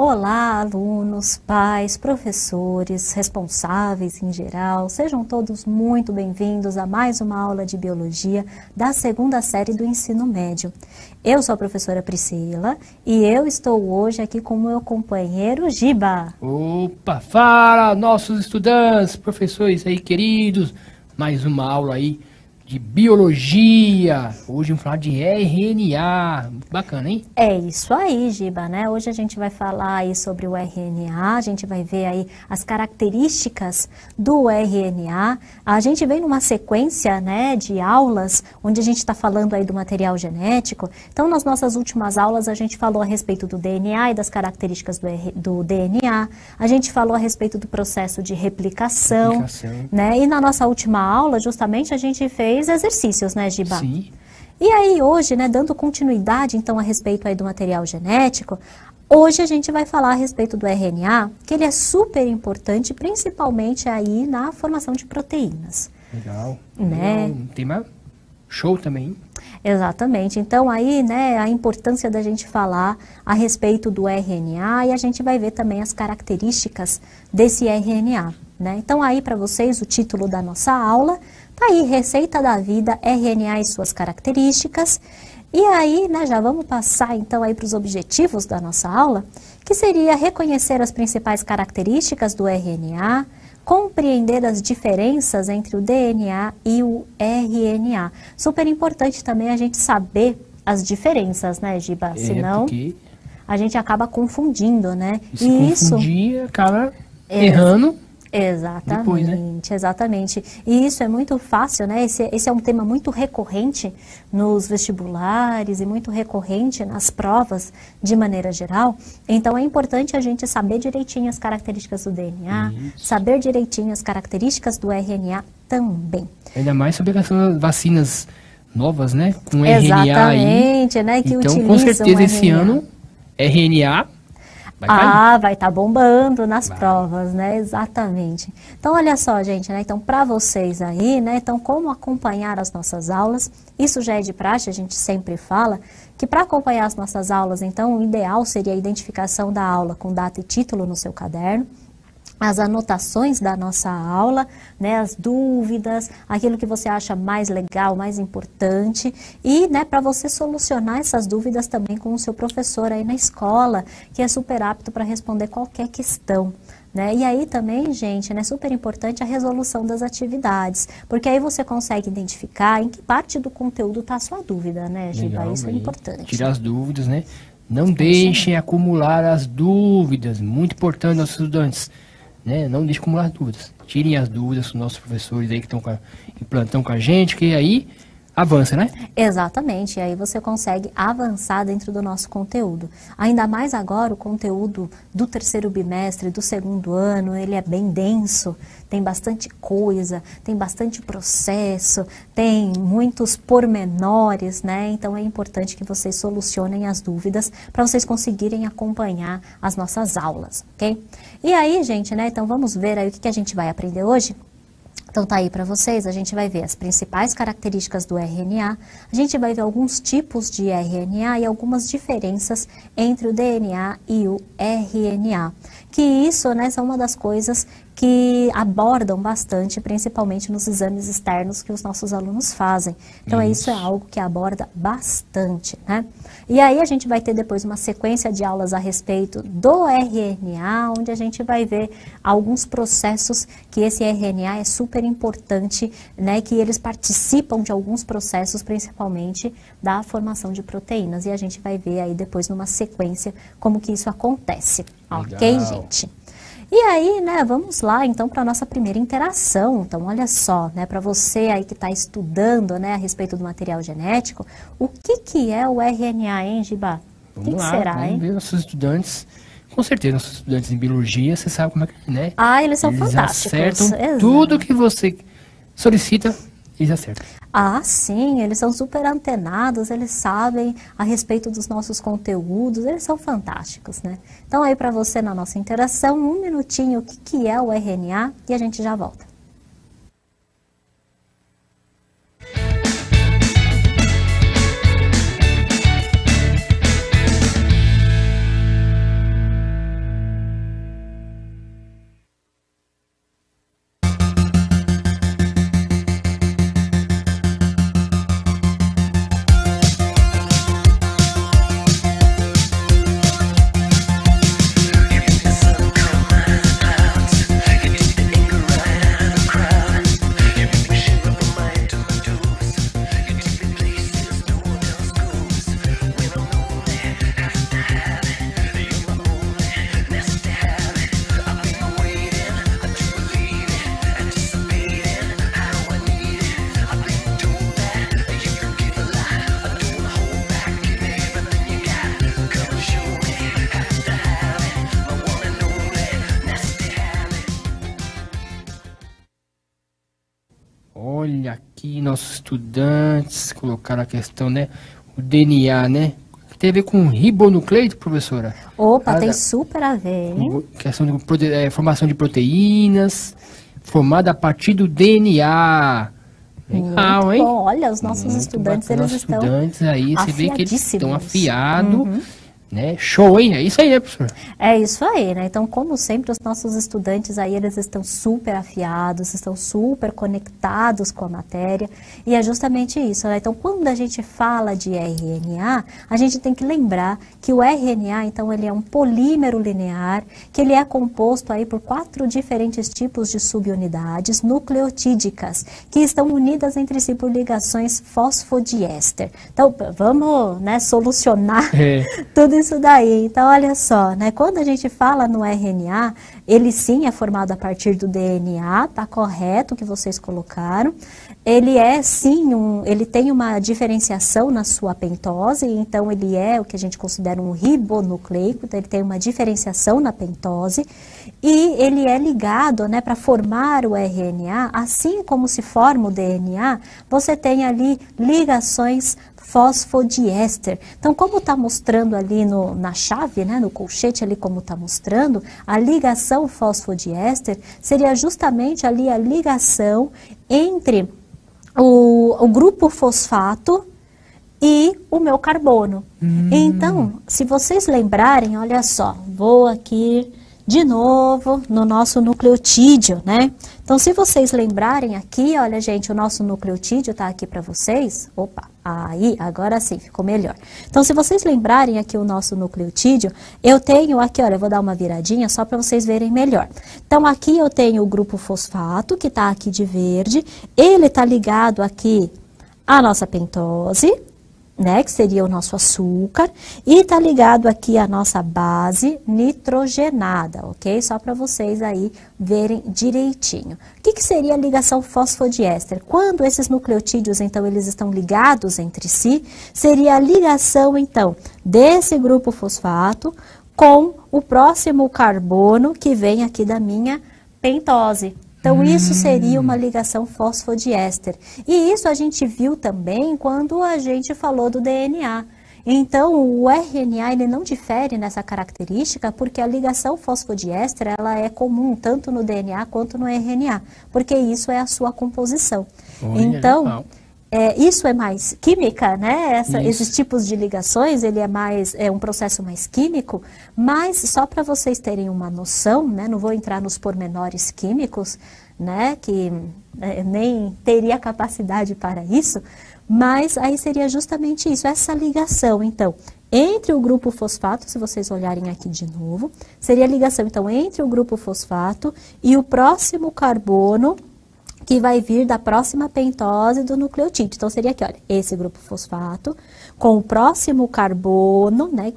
Olá, alunos, pais, professores, responsáveis em geral, sejam todos muito bem-vindos a mais uma aula de Biologia da segunda série do ensino médio. Eu sou a professora Priscila e eu estou hoje aqui com o meu companheiro Giba. Opa, fala nossos estudantes, professores aí queridos, mais uma aula aí de Biologia. Hoje vamos falar de RNA, bacana, hein? É isso aí, Giba, né? Hoje a gente vai falar aí sobre o RNA, a gente vai ver aí as características do RNA. A gente vem numa sequência, né, de aulas, onde a gente está falando aí do material genético. Então, nas nossas últimas aulas, a gente falou a respeito do DNA e das características do DNA. A gente falou a respeito do processo de replicação, né? E na nossa última aula, justamente, a gente fez exercícios, né, Giba? Sim. E aí hoje, né, dando continuidade então a respeito aí do material genético, hoje a gente vai falar a respeito do RNA, que ele é super importante, principalmente aí na formação de proteínas. Legal. Né? Um tema show também. Exatamente. Então aí, né, a importância da gente falar a respeito do RNA e a gente vai ver também as características desse RNA, né? Então aí para vocês o título da nossa aula tá aí, Receita da Vida, RNA e suas características. E aí, né, já vamos passar então aí para os objetivos da nossa aula, que seria reconhecer as principais características do RNA, compreender as diferenças entre o DNA e o RNA. Super importante também a gente saber as diferenças, né, Giba? Senão a gente acaba confundindo, né? E se confundir, acaba errando. Exatamente, depois, né? Exatamente. E isso é muito fácil, né? Esse é um tema muito recorrente nos vestibulares e muito recorrente nas provas de maneira geral. Então é importante a gente saber direitinho as características do DNA, saber direitinho as características do RNA também. Ainda mais sobre as vacinas novas, né? Com RNA aí. Exatamente, né? Que então, utilizam com certeza, esse RNA. ano, RNA... vai estar bombando nas provas, né? Exatamente. Então, olha só, gente, né? Então, para vocês aí, né? Então, como acompanhar as nossas aulas? Isso já é de praxe, a gente sempre fala que para acompanhar as nossas aulas, então, o ideal seria a identificação da aula com data e título no seu caderno, as anotações da nossa aula, né, as dúvidas, aquilo que você acha mais legal, mais importante e, né, para você solucionar essas dúvidas também com o seu professor aí na escola, que é super apto para responder qualquer questão. Né? E aí também, gente, né, super importante a resolução das atividades, porque aí você consegue identificar em que parte do conteúdo está a sua dúvida, né, Giba? Isso é importante. Tirar as dúvidas, né? Não deixem acumular as dúvidas, muito importante nossos estudantes. Né? Não deixe acumular dúvidas. Tirem as dúvidas com nossos professores aí que estão em plantão com a gente, que aí avança, né? Exatamente, e aí você consegue avançar dentro do nosso conteúdo. Ainda mais agora o conteúdo do terceiro bimestre, do segundo ano, ele é bem denso, tem bastante coisa, tem bastante processo, tem muitos pormenores, né? Então é importante que vocês solucionem as dúvidas para vocês conseguirem acompanhar as nossas aulas, ok? E aí, gente, né? Então vamos ver aí o que a gente vai aprender hoje? Então tá aí para vocês, a gente vai ver as principais características do RNA, a gente vai ver alguns tipos de RNA e algumas diferenças entre o DNA e o RNA. Que isso, né, são uma das coisas que abordam bastante, principalmente nos exames externos que os nossos alunos fazem. Então isso é algo que aborda bastante, né? E aí a gente vai ter depois uma sequência de aulas a respeito do RNA, onde a gente vai ver alguns processos que esse RNA é super importante, né? Que eles participam de alguns processos, principalmente da formação de proteínas. E a gente vai ver aí depois numa sequência como que isso acontece. Ok, gente? E aí, né, vamos lá então para a nossa primeira interação. Então, olha só, né, para você aí que está estudando, né, a respeito do material genético, o que é o RNA, hein, Giba? O que será, vamos hein? ver nossos estudantes. Com certeza, nossos estudantes em biologia, você sabe como é que é, né? Eles são fantásticos. Acertam Exato. tudo que você solicita, eles acertam. Sim, eles são super antenados, eles sabem a respeito dos nossos conteúdos, eles são fantásticos, né? Então aí para você na nossa interação, um minutinho, o que é o RNA e a gente já volta. aqui nossos estudantes colocaram a questão, né? O DNA, né? Tem a ver com ribonucleito, professora? Opa, tem super a ver, hein? Questão de formação de proteínas, formada a partir do DNA. Legal, muito hein? bom. Olha, os nossos estudantes, bacana, eles estão estudantes aí, você vê que eles estão afiados. Né? Show, hein? É isso aí, né, professor? É isso aí, né? Então, como sempre, os nossos estudantes aí, eles estão super afiados, estão super conectados com a matéria, e é justamente isso, né? Então, quando a gente fala de RNA, a gente tem que lembrar que o RNA, então, ele é um polímero linear, que ele é composto aí por 4 diferentes tipos de subunidades nucleotídicas, que estão unidas entre si por ligações fosfodiéster. Então, vamos, né, solucionar tudo isso daí. Então, olha só, né? Quando a gente fala no RNA, ele sim é formado a partir do DNA, tá correto o que vocês colocaram. Ele é sim, ele tem uma diferenciação na sua pentose, então ele é o que a gente considera um ribonucleico, então ele tem uma diferenciação na pentose, e ele é ligado, né, para formar o RNA, assim como se forma o DNA, você tem ali ligações fosfodiéster. Então, como está mostrando ali na chave, né, no colchete ali como está mostrando, a ligação fosfodiéster seria justamente ali a ligação entre o grupo fosfato e o meu carbono. Então, se vocês lembrarem, olha só, vou aqui de novo no nosso nucleotídeo, né? Então, se vocês lembrarem aqui, olha, gente, o nosso nucleotídeo tá aqui para vocês. Opa, aí, agora sim, ficou melhor. Então, se vocês lembrarem aqui o nosso nucleotídeo, eu tenho aqui, olha, eu vou dar uma viradinha só para vocês verem melhor. Então, aqui eu tenho o grupo fosfato, que tá aqui de verde. Ele tá ligado aqui à nossa pentose, né, que seria o nosso açúcar, e tá ligado aqui a nossa base nitrogenada, ok? Só para vocês aí verem direitinho. O que seria a ligação fosfodiéster? Quando esses nucleotídeos, então, eles estão ligados entre si, seria a ligação, então, desse grupo fosfato com o próximo carbono que vem aqui da minha pentose. Então, isso seria uma ligação fosfodiéster. E isso a gente viu também quando a gente falou do DNA. Então, o RNA ele não difere nessa característica porque a ligação fosfodiéster ela é comum tanto no DNA quanto no RNA, porque isso é a sua composição. Olha, então, isso é mais química, né? Esses tipos de ligações, ele é um processo mais químico, mas só para vocês terem uma noção, né? Não vou entrar nos pormenores químicos, né? Que nem teria capacidade para isso, mas aí seria justamente isso, essa ligação, então, entre o grupo fosfato, se vocês olharem aqui de novo, seria a ligação, então, entre o grupo fosfato e o próximo carbono que vai vir da próxima pentose do nucleotídeo. Então, seria aqui, olha, esse grupo fosfato com o próximo carbono, né,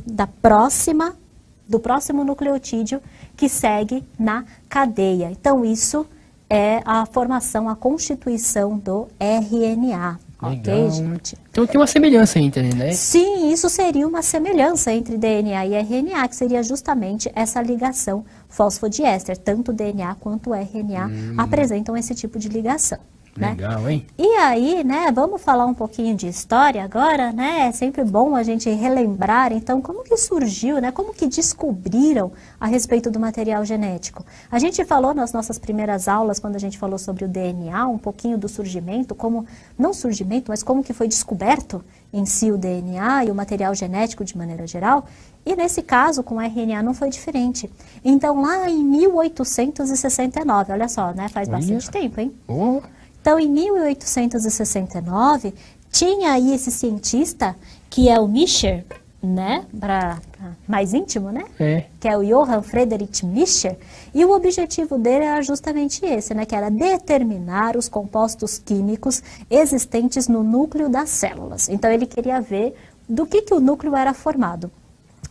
do próximo nucleotídeo que segue na cadeia. Então, isso é a formação, a constituição do RNA. Legal. Ok, gente? Então tem uma semelhança entre, né? Sim, isso seria uma semelhança entre DNA e RNA, que seria justamente essa ligação fosfodiéster. Tanto o DNA quanto o RNA apresentam esse tipo de ligação. Legal, né? hein? E aí, né, vamos falar um pouquinho de história agora, né? É sempre bom a gente relembrar, então, como que surgiu, né? Como que descobriram a respeito do material genético? A gente falou nas nossas primeiras aulas, quando a gente falou sobre o DNA, um pouquinho do surgimento, como, não surgimento, mas como que foi descoberto em si o DNA e o material genético de maneira geral. E nesse caso, com o RNA, não foi diferente. Então, lá em 1869, olha só, né? Faz bastante tempo, hein? Oh. Então, em 1869, tinha aí esse cientista, que é o Miescher, né, para mais íntimo, né, que é o Johann Friedrich Miescher, e o objetivo dele era justamente esse, né, que era determinar os compostos químicos existentes no núcleo das células. Então, ele queria ver do que o núcleo era formado.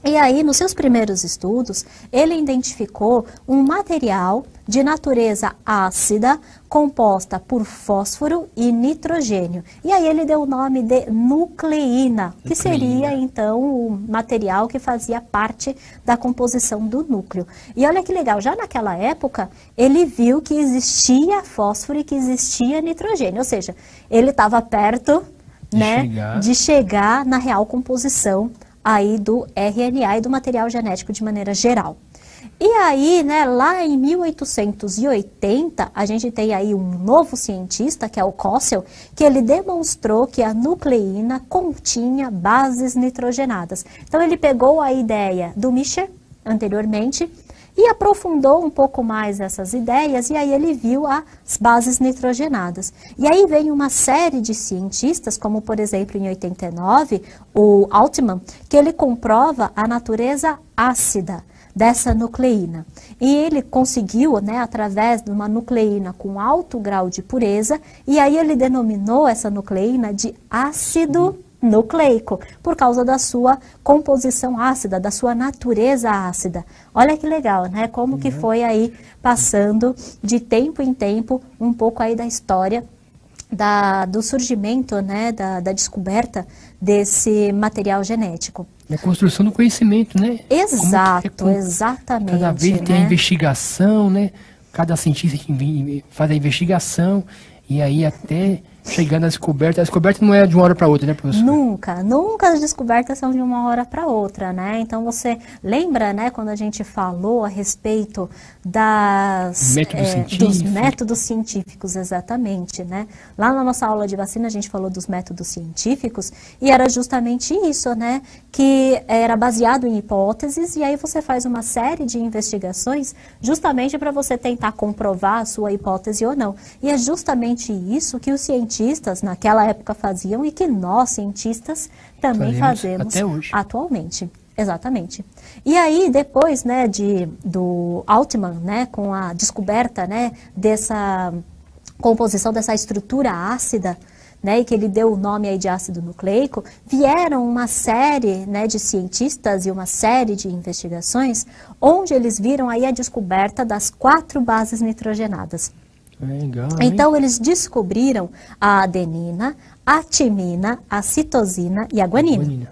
E aí, nos seus primeiros estudos, ele identificou um material de natureza ácida composta por fósforo e nitrogênio. E aí ele deu o nome de nucleína, que seria então o material que fazia parte da composição do núcleo. E olha que legal, já naquela época ele viu que existia fósforo e que existia nitrogênio, ou seja, ele estava perto, de chegar na real composição aí do RNA e do material genético de maneira geral. E aí, lá em 1880, a gente tem aí um novo cientista, que é o Kossel, que ele demonstrou que a nucleína continha bases nitrogenadas. Então, ele pegou a ideia do Micher, anteriormente, e aprofundou um pouco mais essas ideias, e aí ele viu as bases nitrogenadas. E aí vem uma série de cientistas, como por exemplo em 89, o Altman, que ele comprova a natureza ácida dessa nucleína. E ele conseguiu, através de uma nucleína com alto grau de pureza, e aí ele denominou essa nucleína de ácido nucleico, por causa da sua composição ácida, da sua natureza ácida. Olha que legal, Como que foi aí passando de tempo em tempo um pouco aí da história do surgimento, da descoberta desse material genético. A construção do conhecimento, Exato, exatamente. Cada vez tem a investigação, Cada cientista faz a investigação e aí até chegar na descoberta. A descoberta não é de uma hora para outra, professor? Nunca as descobertas são de uma hora para outra, Então você lembra, quando a gente falou a respeito dos métodos científicos, exatamente, Lá na nossa aula de vacina a gente falou dos métodos científicos e era justamente isso, Que era baseado em hipóteses e aí você faz uma série de investigações justamente para você tentar comprovar a sua hipótese ou não. E é justamente isso que os cientistas naquela época faziam e que nós, cientistas, também fazemos até hoje. Atualmente. Exatamente. E aí, depois do Altman, com a descoberta dessa composição, dessa estrutura ácida, e que ele deu o nome aí de ácido nucleico, vieram uma série de cientistas e uma série de investigações onde eles viram aí a descoberta das 4 bases nitrogenadas. Legal, então, eles descobriram a adenina, a timina, a citosina e a guanina.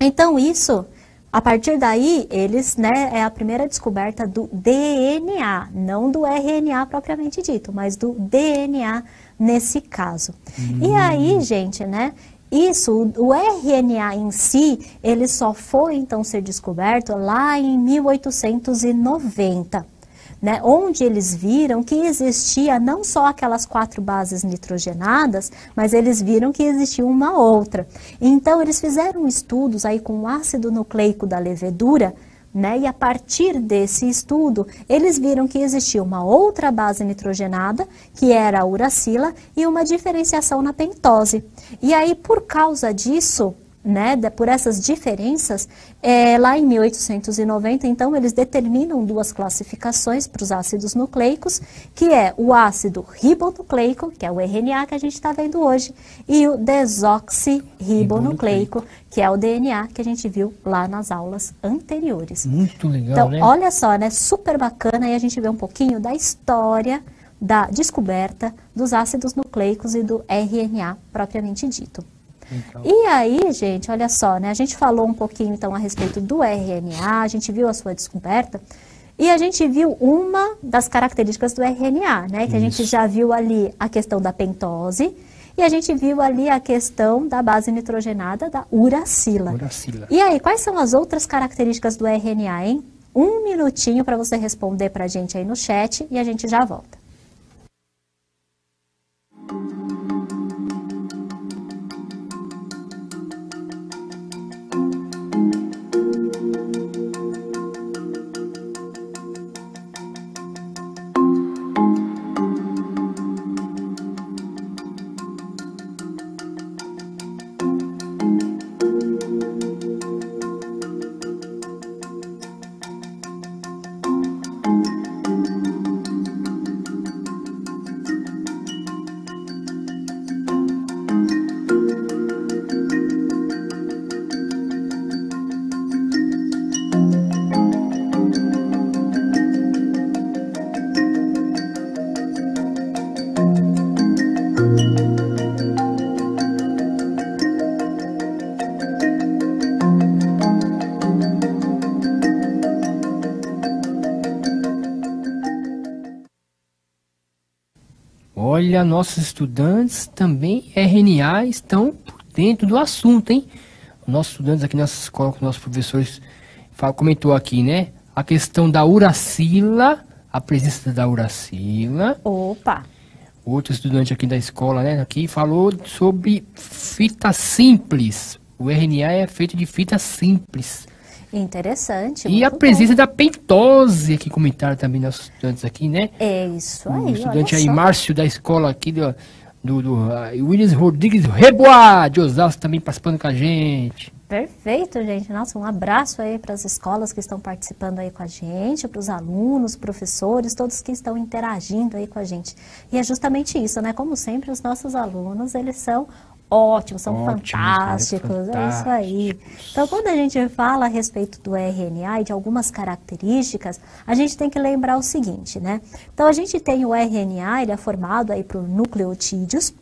Então, isso, a partir daí, eles, é a primeira descoberta do DNA, não do RNA propriamente dito, mas do DNA nesse caso. E aí, gente, isso, o RNA em si, ele só foi, então, ser descoberto lá em 1890. Onde eles viram que existia não só aquelas 4 bases nitrogenadas, mas eles viram que existia uma outra. Então, eles fizeram estudos aí com o ácido nucleico da levedura, e a partir desse estudo, eles viram que existia uma outra base nitrogenada, que era a uracila, e uma diferenciação na pentose. E aí, por causa disso, por essas diferenças, lá em 1890, então, eles determinam 2 classificações para os ácidos nucleicos, que é o ácido ribonucleico, que é o RNA que a gente está vendo hoje, e o desoxirribonucleico, que é o DNA que a gente viu lá nas aulas anteriores. Muito legal, então, olha só, super bacana, e a gente vê um pouquinho da história da descoberta dos ácidos nucleicos e do RNA propriamente dito. Então. E aí, gente, olha só, a gente falou um pouquinho, então, a respeito do RNA, a gente viu a sua descoberta, e a gente viu uma das características do RNA, que a gente já viu ali a questão da pentose, e a gente viu ali a questão da base nitrogenada da uracila. E aí, quais são as outras características do RNA, hein? 1 minutinho para você responder para a gente aí no chat, e a gente já volta. Olha, nossos estudantes também RNA estão por dentro do assunto, hein? Nossos estudantes aqui na nossa escola, com nossos professores, comentou aqui, né? A questão da uracila, a presença da uracila. Opa! Outro estudante aqui da escola, né? Aqui falou sobre fita simples. O RNA é feito de fita simples. Interessante. E a presença da pentose, que comentaram também nossos estudantes aqui, né? É isso aí. O estudante aí, Márcio, da escola aqui, do Williams Rodrigues Rebois, de Osasco, também participando com a gente. Perfeito, gente. Nossa, um abraço aí para as escolas que estão participando aí com a gente, para os alunos, professores, todos que estão interagindo aí com a gente. E é justamente isso, né? Como sempre, os nossos alunos, eles são ótimos, são fantásticos, é isso aí. Então, quando a gente fala a respeito do RNA e de algumas características, a gente tem que lembrar o seguinte, né? Então, a gente tem o RNA, ele é formado aí por nucleotídeos,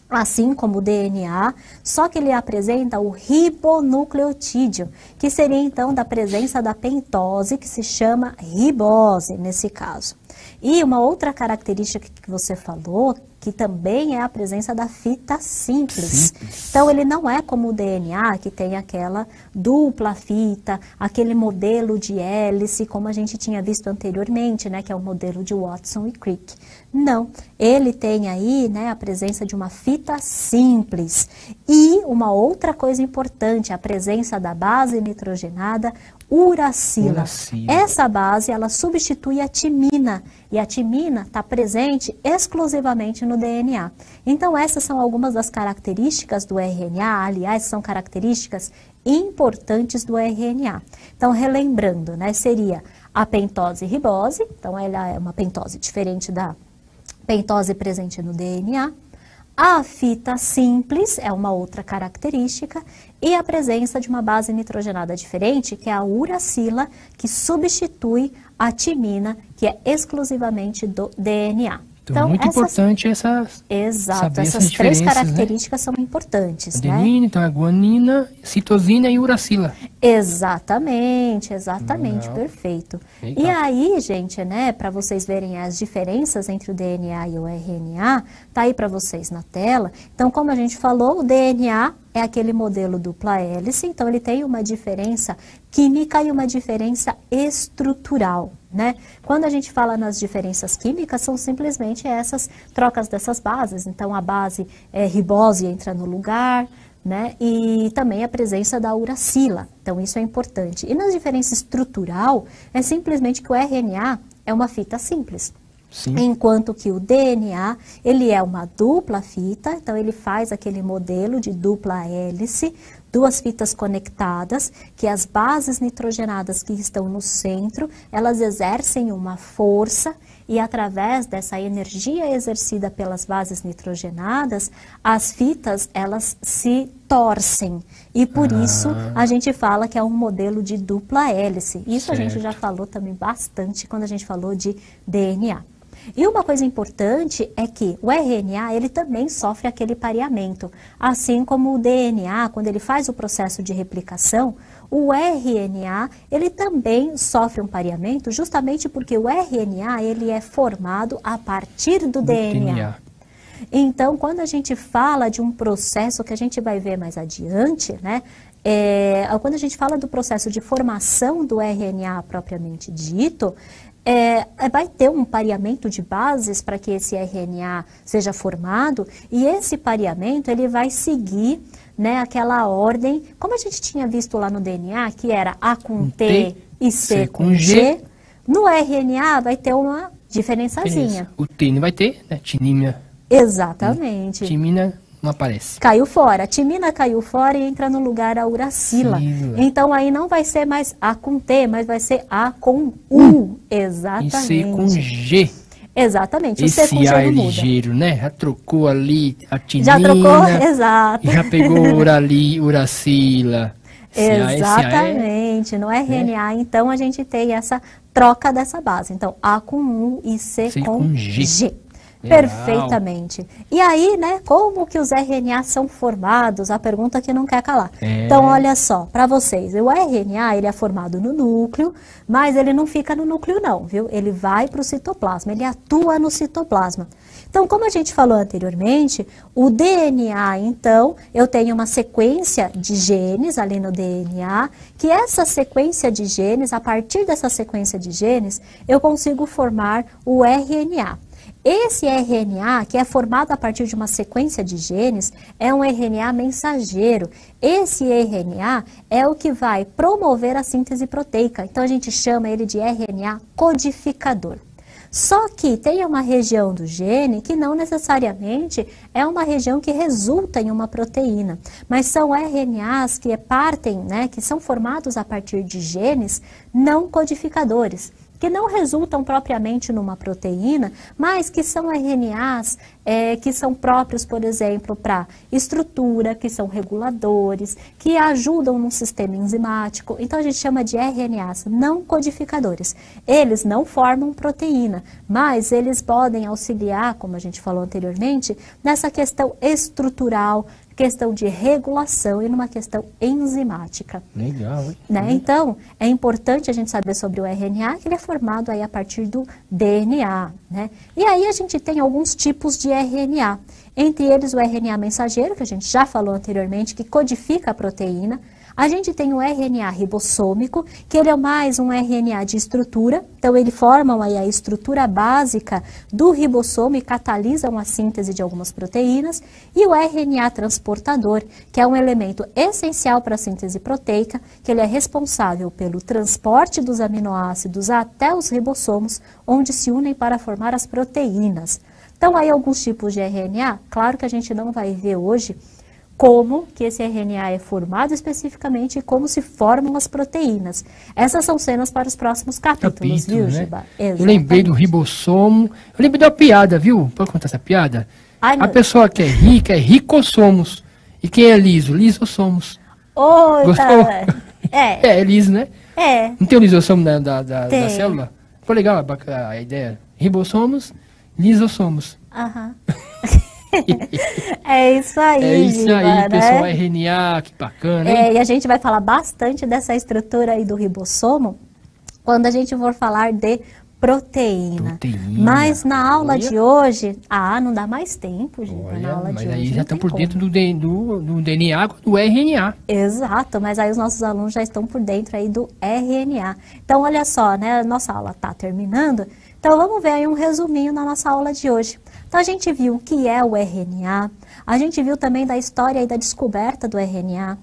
assim como o DNA, só que ele apresenta o ribonucleotídeo, que seria então da presença da pentose, que se chama ribose nesse caso. E uma outra característica que você falou, que também é a presença da fita simples. Então, ele não é como o DNA, que tem aquela dupla fita, aquele modelo de hélice, como a gente tinha visto anteriormente, né, que é o modelo de Watson e Crick. Não, ele tem aí, né, a presença de uma fita simples. E uma outra coisa importante, a presença da base nitrogenada uracila. Essa base, ela substitui a timina, e a timina está presente exclusivamente no DNA. Então, essas são algumas das características do RNA, aliás, são características importantes do RNA. Então, relembrando, né, seria a pentose ribose, então ela é uma pentose diferente da pentose presente no DNA. A fita simples é uma outra característica e a presença de uma base nitrogenada diferente, que é a uracila, que substitui a timina, que é exclusivamente do DNA. Então muito importante essas três características, né? São importantes. Adenina, né? Então é guanina, citosina e uracila. Exatamente, perfeito. Eita. E aí, gente, né, para vocês verem as diferenças entre o DNA e o RNA, tá aí para vocês na tela. Então, como a gente falou, o DNA é aquele modelo dupla hélice, então ele tem uma diferença química e uma diferença estrutural, né? Quando a gente fala nas diferenças químicas, são simplesmente essas trocas dessas bases. Então, a base ribose entra no lugar, né? E também a presença da uracila. Então, isso é importante. E na diferença estrutural, é simplesmente que o RNA é uma fita simples. Sim. Enquanto que o DNA, ele é uma dupla fita, então ele faz aquele modelo de dupla hélice, duas fitas conectadas, que as bases nitrogenadas que estão no centro, elas exercem uma força e através dessa energia exercida pelas bases nitrogenadas, as fitas, elas se torcem. E por isso a gente fala que é um modelo de dupla hélice. Isso certo. A gente já falou também bastante quando a gente falou de DNA. E uma coisa importante é que o RNA, ele também sofre aquele pareamento, assim como o DNA, quando ele faz o processo de replicação, o RNA, ele também sofre um pareamento, justamente porque o RNA, ele é formado a partir do DNA. Então, quando a gente fala de um processo que a gente vai ver mais adiante, né, quando a gente fala do processo de formação do RNA propriamente dito, vai ter um pareamento de bases para que esse RNA seja formado e esse pareamento ele vai seguir, né, aquela ordem, como a gente tinha visto lá no DNA, que era A com T e C com G. No RNA vai ter uma diferençazinha. O T não vai ter, né? Timina. Exatamente. Timina não aparece. Caiu fora. A timina caiu fora e entra no lugar a uracila. Então aí não vai ser mais A com T, mas vai ser A com U. Exatamente. E C com G. Exatamente. Esse o C com G A não muda. Ligeiro, né? Já trocou ali a timina. Já trocou, exato. Já pegou uracila. Exatamente. No RNA, então, a gente tem essa troca dessa base. Então, A com U e C com G. Perfeitamente. E aí, né, como que os RNA são formados? A pergunta que não quer calar. Então, olha só, para vocês, o RNA, ele é formado no núcleo, mas ele não fica no núcleo não, viu? Ele vai para o citoplasma, ele atua no citoplasma. Então, como a gente falou anteriormente, o DNA, então, eu tenho uma sequência de genes ali no DNA, que essa sequência de genes, a partir dessa sequência de genes, eu consigo formar o RNA. Esse RNA, que é formado a partir de uma sequência de genes, é um RNA mensageiro. Esse RNA é o que vai promover a síntese proteica. Então, a gente chama ele de RNA codificador. Só que tem uma região do gene que não necessariamente é uma região que resulta em uma proteína, mas são RNAs que partem, né, que são formados a partir de genes não codificadores, que não resultam propriamente numa proteína, mas que são RNAs que são próprios, por exemplo, para estrutura, que são reguladores, que ajudam no sistema enzimático. Então, a gente chama de RNAs não codificadores. Eles não formam proteína, mas eles podem auxiliar, como a gente falou anteriormente, nessa questão estrutural, questão de regulação e numa questão enzimática. Legal, hein? Né? Então, é importante a gente saber sobre o RNA, que ele é formado aí a partir do DNA. Né? E aí a gente tem alguns tipos de RNA. Entre eles o RNA mensageiro, que a gente já falou anteriormente, que codifica a proteína. A gente tem o RNA ribossômico, que ele é mais um RNA de estrutura, então ele forma aí a estrutura básica do ribossomo e catalisam a síntese de algumas proteínas, e o RNA transportador, que é um elemento essencial para a síntese proteica, que ele é responsável pelo transporte dos aminoácidos até os ribossomos, onde se unem para formar as proteínas. Então, aí alguns tipos de RNA, claro que a gente não vai ver hoje como que esse RNA é formado especificamente e como se formam as proteínas. Essas são cenas para os próximos capítulos, viu, Giba? Né? Eu lembrei do ribossomo, eu lembrei da piada, viu? Pode contar essa piada? Ai, a pessoa que é rica é ricossomos, e quem é liso? Lisossomos. Oi, Gostou? tá. É liso, né? É. Não tem o lisossomo da célula? Foi legal a ideia. Ribossomos, lisossomos. Aham. É isso aí, é isso Giba, aí, né? pessoal, RNA, que bacana, hein? E a gente vai falar bastante dessa estrutura aí do ribossomo quando a gente for falar de proteína. Mas na aula de hoje, não dá mais tempo, Giba, na aula de hoje. Mas aí já estão por dentro do DNA, do RNA. Exato, mas aí os nossos alunos já estão por dentro aí do RNA. Então, olha só, né? Nossa aula está terminando. Então, vamos ver aí um resuminho na nossa aula de hoje. Então, a gente viu o que é o RNA, a gente viu também da história e da descoberta do RNA,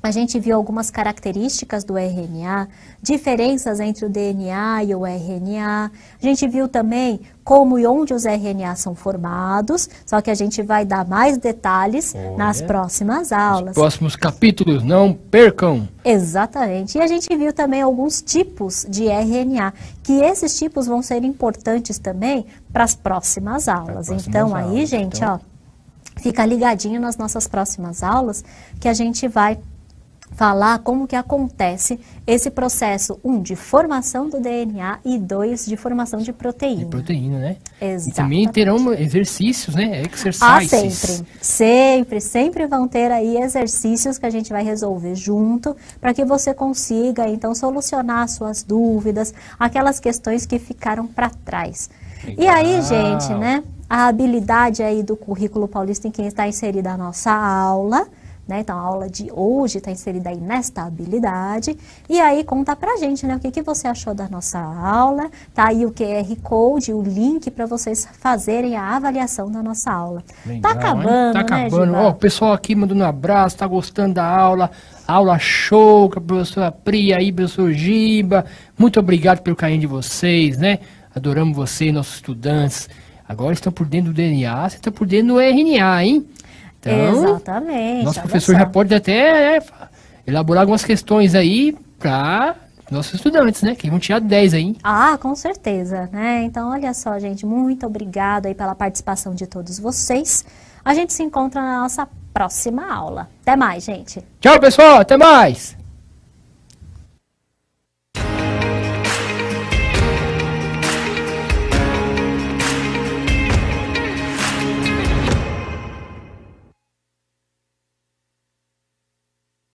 a gente viu algumas características do RNA, diferenças entre o DNA e o RNA, a gente viu também como e onde os RNA são formados, só que a gente vai dar mais detalhes nas próximas aulas. Nos próximos capítulos, não percam! Exatamente. E a gente viu também alguns tipos de RNA, que esses tipos vão ser importantes também para as próximas aulas. Então aí, gente, ó, fica ligadinho nas nossas próximas aulas, que a gente vai falar como que acontece esse processo, de formação do DNA e 2, de formação de proteína. De proteína, né? Exatamente. E também terão exercícios, né? Exercises. Sempre vão ter aí exercícios que a gente vai resolver junto, para que você consiga, então, solucionar suas dúvidas, aquelas questões que ficaram para trás. Legal. E aí, gente, né? A habilidade aí do currículo paulista em quem está inserida a nossa aula, né? Então, a aula de hoje está inserida aí nesta habilidade. E aí, conta pra gente, né? O que você achou da nossa aula. Tá aí o QR Code, o link para vocês fazerem a avaliação da nossa aula. Legal, tá acabando, tá acabando, né, ó, o pessoal aqui mandando um abraço, tá gostando da aula. Aula show, com a professora Pri aí, professor Giba. Muito obrigado pelo carinho de vocês, né? Adoramos vocês, nossos estudantes. Agora estão por dentro do DNA, você está por dentro do RNA, hein? Então, exatamente. Nosso professor já pode até elaborar algumas questões aí para nossos estudantes, né? Que vão tirar 10 aí. Com certeza, né? Então, olha só, gente, muito obrigado aí pela participação de todos vocês. A gente se encontra na nossa próxima aula. Até mais, gente. Tchau, pessoal. Até mais.